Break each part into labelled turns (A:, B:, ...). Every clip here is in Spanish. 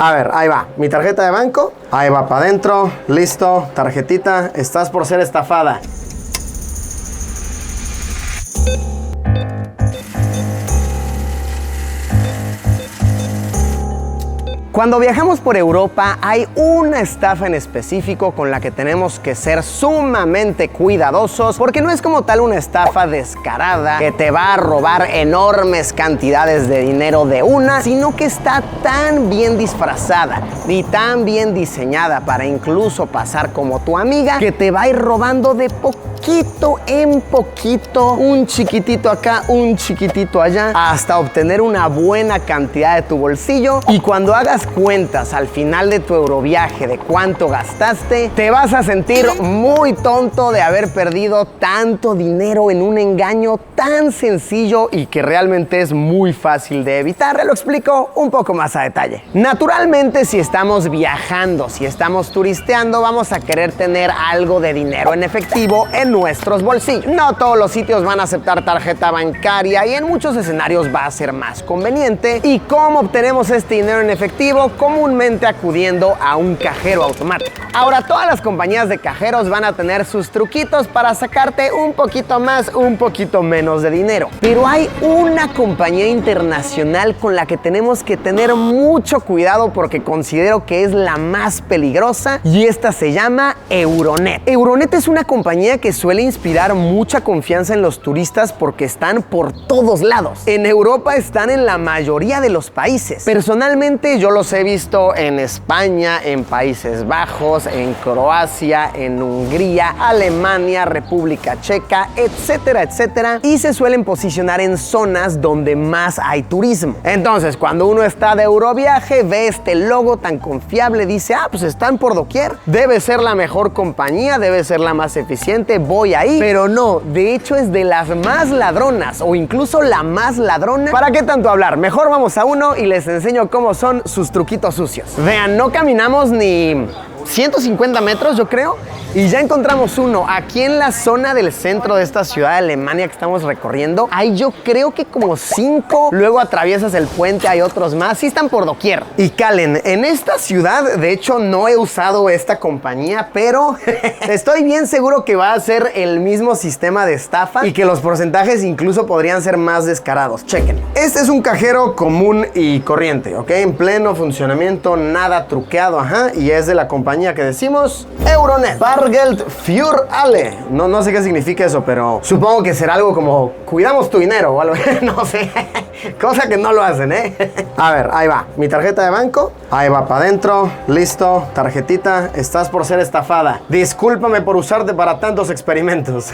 A: A ver, ahí va. Mi tarjeta de banco. Ahí va para adentro. Listo. Tarjetita. Estás por ser estafada. Cuando viajamos por Europa hay una estafa en específico con la que tenemos que ser sumamente cuidadosos, porque no es como tal una estafa descarada que te va a robar enormes cantidades de dinero de una, sino que está tan bien disfrazada y tan bien diseñada para incluso pasar como tu amiga, que te va a ir robando de poquito en poquito, un chiquitito acá, un chiquitito allá, hasta obtener una buena cantidad de tu bolsillo. Y cuando hagas cuentas al final de tu Euroviaje de cuánto gastaste, te vas a sentir muy tonto de haber perdido tanto dinero en un engaño tan sencillo y que realmente es muy fácil de evitar. Te lo explico un poco más a detalle. Naturalmente, si estamos viajando, si estamos turisteando, vamos a querer tener algo de dinero en efectivo en nuestros bolsillos. No todos los sitios van a aceptar tarjeta bancaria y en muchos escenarios va a ser más conveniente. ¿Y cómo obtenemos este dinero en efectivo? Comúnmente acudiendo a un cajero automático. Ahora, todas las compañías de cajeros van a tener sus truquitos para sacarte un poquito más, un poquito menos de dinero. Pero hay una compañía internacional con la que tenemos que tener mucho cuidado porque considero que es la más peligrosa, y esta se llama Euronet. Euronet es una compañía que suele inspirar mucha confianza en los turistas porque están por todos lados. En Europa están en la mayoría de los países. Personalmente yo los he visto en España, en Países Bajos, en Croacia, en Hungría, Alemania, República Checa, etcétera, etcétera. Y se suelen posicionar en zonas donde más hay turismo. Entonces, cuando uno está de Euroviaje, ve este logo tan confiable, dice, pues están por doquier. Debe ser la mejor compañía, debe ser la más eficiente, voy ahí. Pero no, de hecho es de las más ladronas o incluso la más ladrona. ¿Para qué tanto hablar? Mejor vamos a uno y les enseño cómo son sus truquitos sucios. Vean, no caminamos ni 150 metros, yo creo, y ya encontramos uno aquí en la zona del centro de esta ciudad de Alemania que estamos recorriendo. Hay yo creo que como 5, luego atraviesas el puente, hay otros más, sí están por doquier. Y calen, en esta ciudad, de hecho no he usado esta compañía, pero estoy bien seguro que va a ser el mismo sistema de estafa y que los porcentajes incluso podrían ser más descarados. Chequen. Este es un cajero común y corriente, ¿ok? En pleno funcionamiento, nada truqueado, y es de la compañía que decimos Euronet. Bargeld für alle. No sé qué significa eso, pero supongo que será algo como cuidamos tu dinero o algo. No sé. Cosa que no lo hacen, A ver, ahí va. Mi tarjeta de banco. Ahí va para adentro. Listo. Tarjetita. Estás por ser estafada. Discúlpame por usarte para tantos experimentos.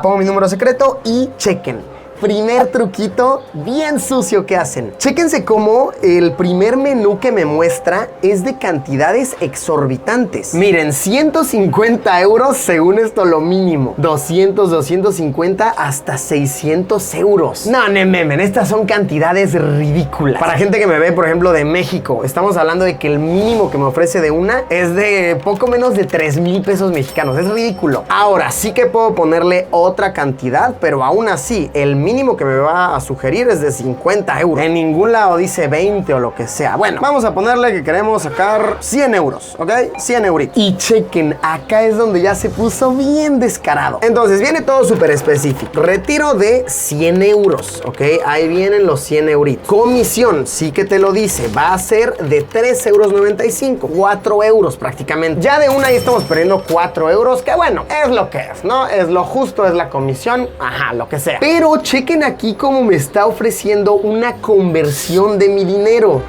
A: Pongo mi número secreto y chequen. Primer truquito bien sucio que hacen. Chéquense cómo el primer menú que me muestra es de cantidades exorbitantes. Miren, 150 euros según esto lo mínimo. 200, 250 hasta 600 euros. No, memen, estas son cantidades ridículas. Para gente que me ve, por ejemplo, de México, estamos hablando de que el mínimo que me ofrece de una es de poco menos de 3,000 pesos mexicanos. Es ridículo. Ahora sí que puedo ponerle otra cantidad, pero aún así, el mínimo que me va a sugerir es de 50 euros. En ningún lado dice 20 o lo que sea. Bueno, vamos a ponerle que queremos sacar 100 euros, ¿ok? 100 euritos. Y chequen, acá es donde ya se puso bien descarado. Entonces viene todo súper específico. Retiro de 100 euros, ¿ok? Ahí vienen los 100 euritos. Comisión, sí que te lo dice, va a ser de 3,95 euros. 4 euros prácticamente. Ya de una ahí estamos perdiendo 4 euros, que bueno, es lo que es, ¿no? Es lo justo, es la comisión, lo que sea. Pero chequen aquí cómo me está ofreciendo una conversión de mi dinero.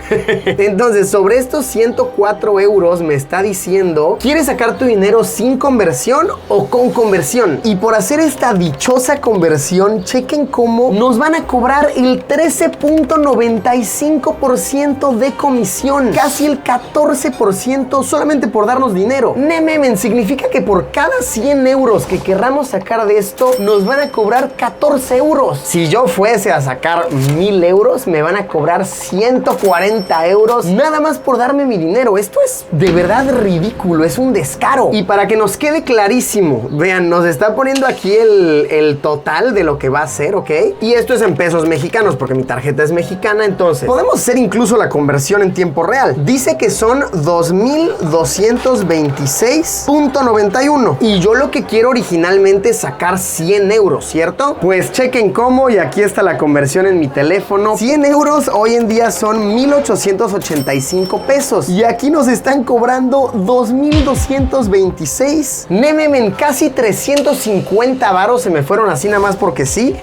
A: Entonces, sobre estos 104 euros me está diciendo, ¿quieres sacar tu dinero sin conversión o con conversión? Y por hacer esta dichosa conversión, chequen cómo nos van a cobrar el 13.95% de comisión. Casi el 14% solamente por darnos dinero. Nememen, significa que por cada 100 euros que querramos sacar de esto, nos van a cobrar 14 euros. euros. Si yo fuese a sacar 1000 euros, me van a cobrar 140 euros nada más por darme mi dinero. Esto es de verdad ridículo, es un descaro. Y para que nos quede clarísimo, vean, nos está poniendo aquí el total de lo que va a ser, ¿ok? Y esto es en pesos mexicanos, porque mi tarjeta es mexicana, entonces podemos hacer incluso la conversión en tiempo real. Dice que son 2.226.91 y yo lo que quiero originalmente es sacar 100 euros, ¿cierto? Pues chequen cómo, y aquí está la conversión en mi teléfono. 100 euros hoy en día son 1,885 pesos y aquí nos están cobrando 2.226. Nememen, casi 350 varos se me fueron así nada más porque sí.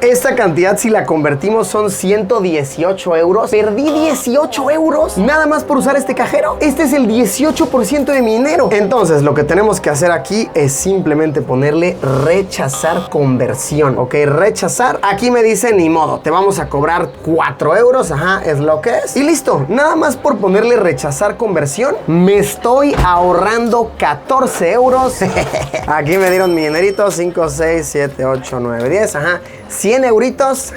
A: Esta cantidad, si la convertimos, son 118 euros. Perdí 18 euros nada más por usar este cajero. Este es el 18% de mi dinero. Entonces, lo que tenemos que hacer aquí es simplemente ponerle rechazar conversión, ¿ok? Rechazar. Aquí me dice, ni modo, te vamos a cobrar 4 euros. Ajá, es lo que es. Y listo. Nada más por ponerle rechazar conversión, me estoy ahorrando 14 euros. Aquí me dieron mi dinerito. 5, 6, 7, 8, 9, 10. Ajá. 100 euritos.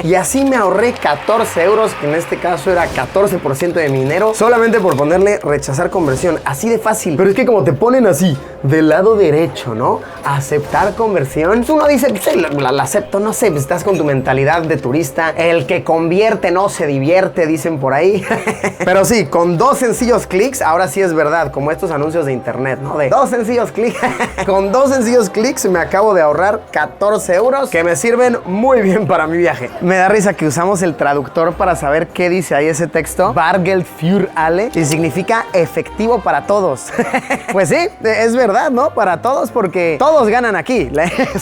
A: Y así me ahorré 14 euros, que en este caso era 14% de mi dinero, solamente por ponerle rechazar conversión. Así de fácil. Pero es que como te ponen así, del lado derecho, ¿no? Aceptar conversión. Uno dice, sí, la acepto, no sé, estás con tu mentalidad de turista. El que convierte no se divierte, dicen por ahí. Pero sí, con 2 sencillos clics, ahora sí es verdad, como estos anuncios de internet, ¿no? De 2 sencillos clics. Con 2 sencillos clics me acabo de ahorrar 14 euros que me sirven muy bien para mi viaje. Me da risa que usamos el traductor para saber qué dice ahí ese texto. Bargeld für alle, y significa efectivo para todos. Pues sí, es verdad, ¿no? Para todos, porque todos ganan aquí.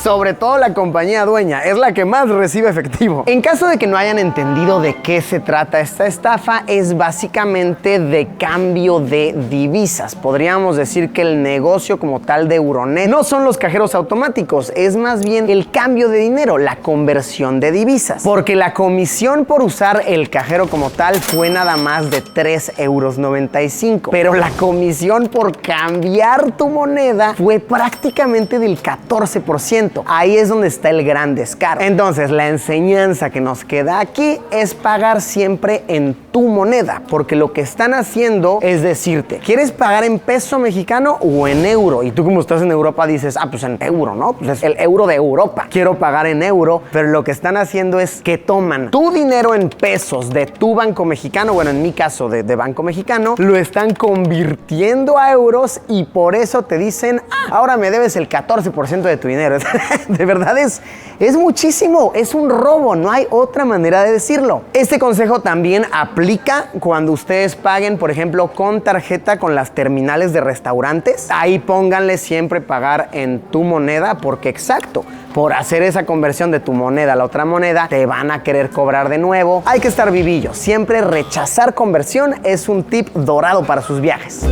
A: Sobre todo la compañía dueña, es la que más recibe efectivo. En caso de que no hayan entendido de qué se trata esta estafa, es básicamente de cambio de divisas. Podríamos decir que el negocio como tal de Euronet no son los cajeros automáticos, es más bien el cambio de dinero, la conversión de divisas. Porque la comisión por usar el cajero como tal fue nada más de 3,95 €. Pero la comisión por cambiar tu moneda fue prácticamente del 14%. Ahí es donde está el gran descaro. Entonces, la enseñanza que nos queda aquí es pagar siempre en tu moneda. Porque lo que están haciendo es decirte, ¿quieres pagar en peso mexicano o en euro? Y tú, como estás en Europa, dices, pues en euro, ¿no? Pues es el euro de Europa. Quiero pagar en euro. Pero lo que están haciendo es que toman tu dinero en pesos de tu banco mexicano, bueno, en mi caso de Banco Mexicano, lo están convirtiendo a euros y por eso te dicen, ahora me debes el 14% de tu dinero. De verdad es muchísimo, es un robo, no hay otra manera de decirlo. Este consejo también aplica cuando ustedes paguen, por ejemplo, con tarjeta con las terminales de restaurantes. Ahí pónganle siempre pagar en tu moneda, porque exacto, por hacer esa conversión de tu moneda a la otra moneda, te van a querer cobrar de nuevo. Hay que estar vivillo. Siempre rechazar conversión es un tip dorado para sus viajes.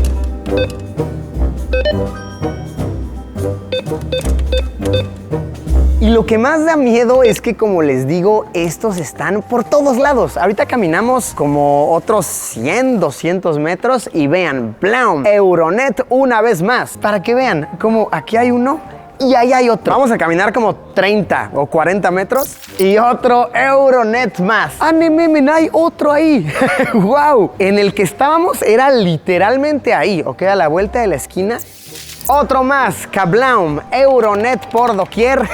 A: Y lo que más da miedo es que, como les digo, estos están por todos lados. Ahorita caminamos como otros 100, 200 metros y vean, ¡plam! Euronet una vez más. Para que vean, como aquí hay uno y ahí hay otro. Vamos a caminar como 30 o 40 metros y otro Euronet más. Nememen, hay otro ahí. ¡Wow! En el que estábamos era literalmente ahí, ¿ok? A la vuelta de la esquina. Otro más, Kablaum, Euronet por doquier.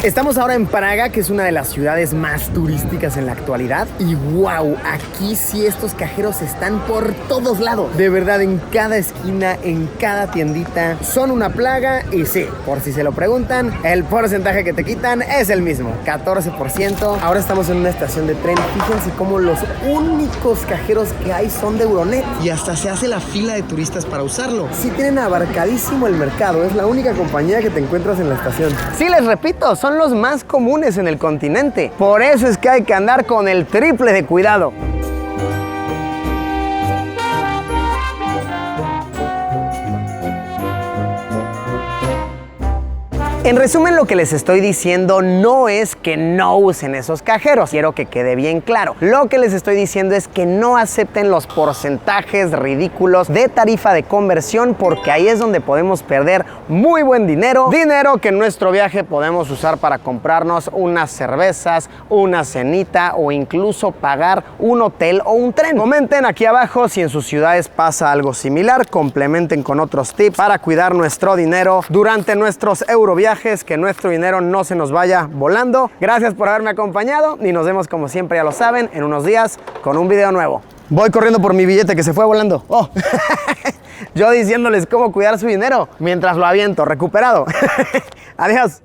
A: Estamos ahora en Praga, que es una de las ciudades más turísticas en la actualidad. Y wow, aquí sí estos cajeros están por todos lados. De verdad, en cada esquina, en cada tiendita. Son una plaga y sí, por si se lo preguntan, el porcentaje que te quitan es el mismo, 14%. Ahora estamos en una estación de tren. Fíjense cómo los únicos cajeros que hay son de Euronet. Y hasta se hace la fila de turistas para usarlo. Sí tienen abarcadísimo el mercado, es la única compañía que te encuentras en la estación. Sí, les repito, son los más comunes en el continente. Por eso es que hay que andar con el triple de cuidado. En resumen, lo que les estoy diciendo no es que no usen esos cajeros. Quiero que quede bien claro. Lo que les estoy diciendo es que no acepten los porcentajes ridículos de tarifa de conversión, porque ahí es donde podemos perder muy buen dinero. Dinero que en nuestro viaje podemos usar para comprarnos unas cervezas, una cenita o incluso pagar un hotel o un tren. Comenten aquí abajo si en sus ciudades pasa algo similar. Complementen con otros tips para cuidar nuestro dinero durante nuestros euroviajes, que nuestro dinero no se nos vaya volando. Gracias por haberme acompañado y nos vemos, como siempre ya lo saben, en unos días con un video nuevo. Voy corriendo por mi billete que se fue volando. Oh. Yo diciéndoles cómo cuidar su dinero mientras lo aviento recuperado. Adiós.